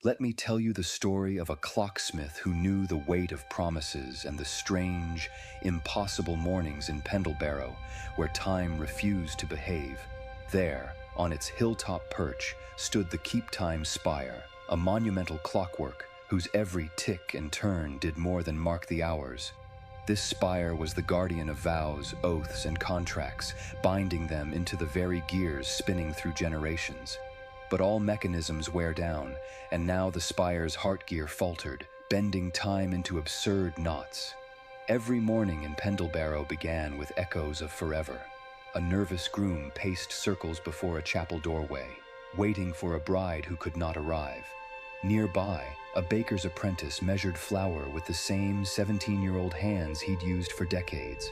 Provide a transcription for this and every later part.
Let me tell you the story of a clocksmith who knew the weight of promises and the strange, impossible mornings in Pendlebarrow where time refused to behave. There, on its hilltop perch, stood the Keeptime Spire, a monumental clockwork whose every tick and turn did more than mark the hours. This spire was the guardian of vows, oaths, and contracts, binding them into the very gears spinning through generations. But all mechanisms wear down, and now the spire's heartgear faltered, bending time into absurd knots. Every morning in Pendlebarrow began with echoes of forever. A nervous groom paced circles before a chapel doorway, waiting for a bride who could not arrive. Nearby, a baker's apprentice measured flour with the same 17-year-old hands he'd used for decades,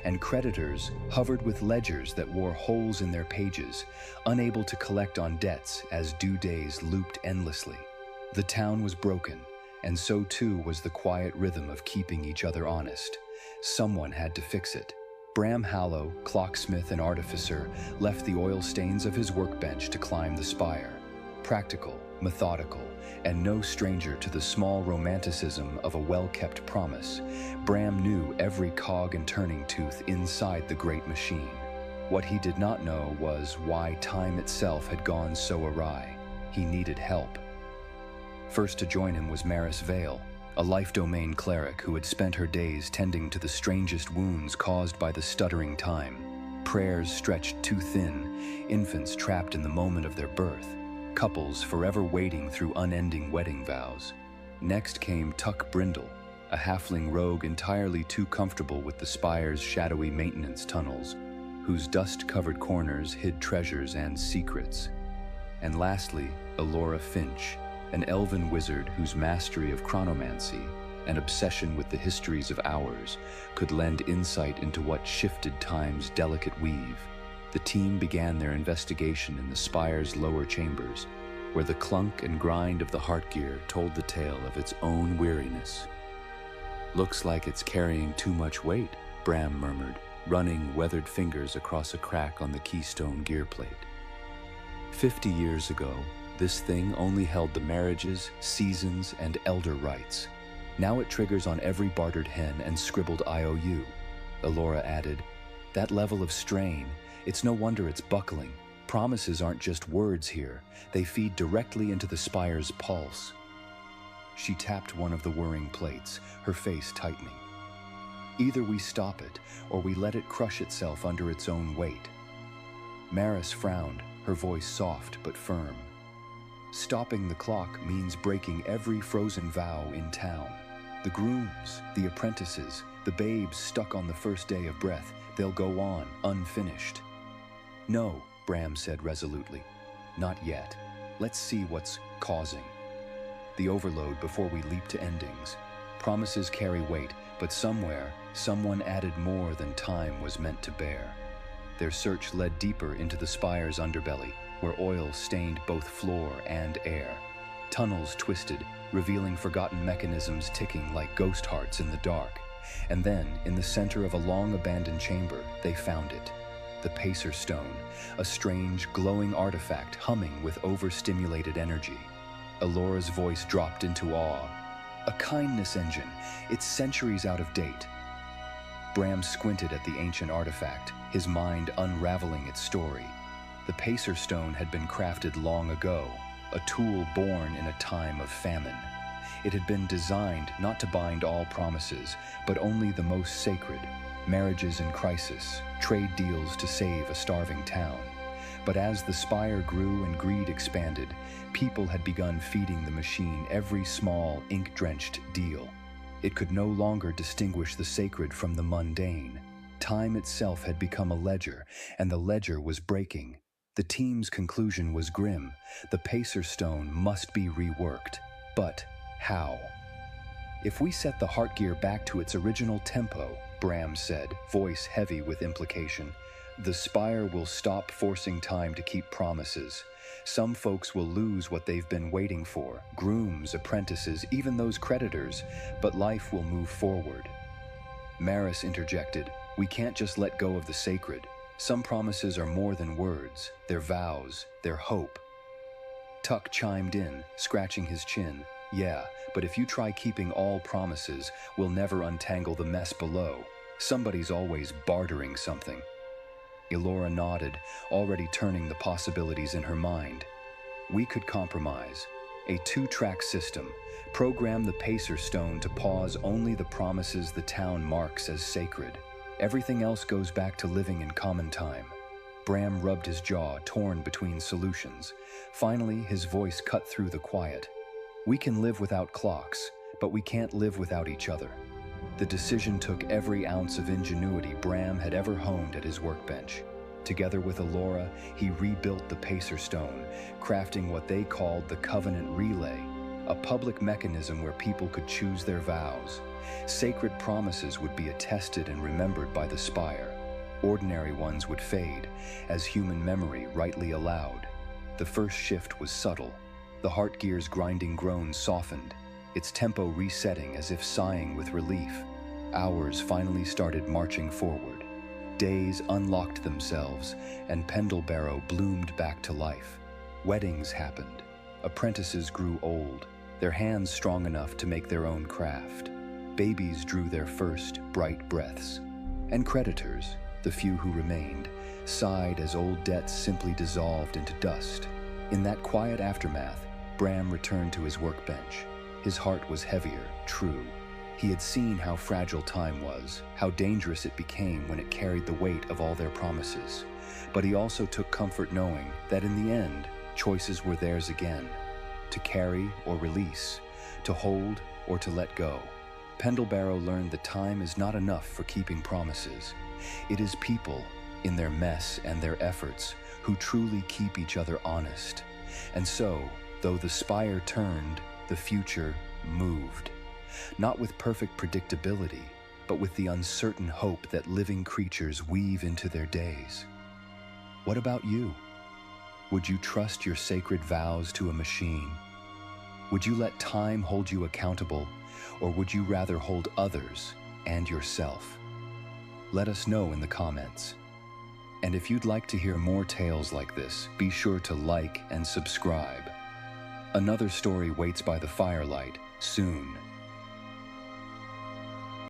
and creditors hovered with ledgers that wore holes in their pages, unable to collect on debts as due days looped endlessly. The town was broken, and so too was the quiet rhythm of keeping each other honest. Someone had to fix it. Bram Hallow, clocksmith and artificer, left the oil stains of his workbench to climb the spire. Practical, methodical, and no stranger to the small romanticism of a well-kept promise, Bram knew every cog and turning tooth inside the great machine. What he did not know was why time itself had gone so awry. He needed help. First to join him was Maris Vale, a life domain cleric who had spent her days tending to the strangest wounds caused by the stuttering time. Prayers stretched too thin, infants trapped in the moment of their birth, couples forever waiting through unending wedding vows. Next came Tuck Brindle, a halfling rogue entirely too comfortable with the spire's shadowy maintenance tunnels, whose dust-covered corners hid treasures and secrets. And lastly, Elora Finch, an elven wizard whose mastery of chronomancy and obsession with the histories of hours could lend insight into what shifted time's delicate weave. The team began their investigation in the spire's lower chambers, where the clunk and grind of the heartgear told the tale of its own weariness. "Looks like it's carrying too much weight," Bram murmured, running weathered fingers across a crack on the keystone gear plate. 50 years ago, this thing only held the marriages, seasons, and elder rites. Now it triggers on every bartered hen and scribbled IOU. Elora added, "That level of strain, it's no wonder it's buckling. Promises aren't just words here. They feed directly into the spire's pulse." She tapped one of the whirring plates, her face tightening. "Either we stop it, or we let it crush itself under its own weight." Maris frowned, her voice soft but firm. "Stopping the clock means breaking every frozen vow in town. The grooms, the apprentices, the babes stuck on the first day of breath, they'll go on, unfinished." "No," Bram said resolutely. "Not yet. Let's see what's causing the overload before we leap to endings. Promises carry weight, but somewhere, someone added more than time was meant to bear." Their search led deeper into the spire's underbelly, where oil stained both floor and air. Tunnels twisted, revealing forgotten mechanisms ticking like ghost hearts in the dark. And then, in the center of a long-abandoned chamber, they found it. The Pacer Stone, a strange, glowing artifact humming with overstimulated energy. Elora's voice dropped into awe. "A kindness engine. It's centuries out of date." Bram squinted at the ancient artifact, his mind unraveling its story. The Pacer Stone had been crafted long ago, a tool born in a time of famine. It had been designed not to bind all promises, but only the most sacred: marriages in crisis, trade deals to save a starving town. But as the spire grew and greed expanded, people had begun feeding the machine every small, ink-drenched deal. It could no longer distinguish the sacred from the mundane. Time itself had become a ledger, and the ledger was breaking. The team's conclusion was grim. The Pacer Stone must be reworked. But how? "If we set the heartgear back to its original tempo," Bram said, voice heavy with implication, "the spire will stop forcing time to keep promises. Some folks will lose what they've been waiting for, grooms, apprentices, even those creditors, but life will move forward." Maris interjected, "We can't just let go of the sacred. Some promises are more than words. They're vows, they're hope." Tuck chimed in, scratching his chin. Yeah, but if you try keeping all promises, we'll never untangle the mess below. Somebody's always bartering something. Elora nodded, already turning the possibilities in her mind. We could compromise. A 2-track system. Program the Pacer Stone to pause only the promises the town marks as sacred. Everything else goes back to living in common time. Bram rubbed his jaw, torn between solutions. Finally, his voice cut through the quiet. We can live without clocks, but we can't live without each other. The decision took every ounce of ingenuity Bram had ever honed at his workbench. Together with Elora, he rebuilt the Pacer Stone, crafting what they called the Covenant Relay, a public mechanism where people could choose their vows. Sacred promises would be attested and remembered by the Spire. Ordinary ones would fade, as human memory rightly allowed. The first shift was subtle. The heart gear's grinding groan softened, its tempo resetting as if sighing with relief. Hours finally started marching forward. Days unlocked themselves, and Pendlebarrow bloomed back to life. Weddings happened. Apprentices grew old, their hands strong enough to make their own craft. Babies drew their first bright breaths. And creditors, the few who remained, sighed as old debts simply dissolved into dust. In that quiet aftermath, Bram returned to his workbench. His heart was heavier, true. He had seen how fragile time was, how dangerous it became when it carried the weight of all their promises. But he also took comfort knowing that in the end, choices were theirs again. To carry or release, to hold or to let go. Pendlebarrow learned that time is not enough for keeping promises. It is people, in their mess and their efforts, who truly keep each other honest. And so, though the Spire turned, the future moved. Not with perfect predictability, but with the uncertain hope that living creatures weave into their days. What about you? Would you trust your sacred vows to a machine? Would you let time hold you accountable, or would you rather hold others and yourself? Let us know in the comments. And if you'd like to hear more tales like this, be sure to like and subscribe. Another story waits by the firelight soon.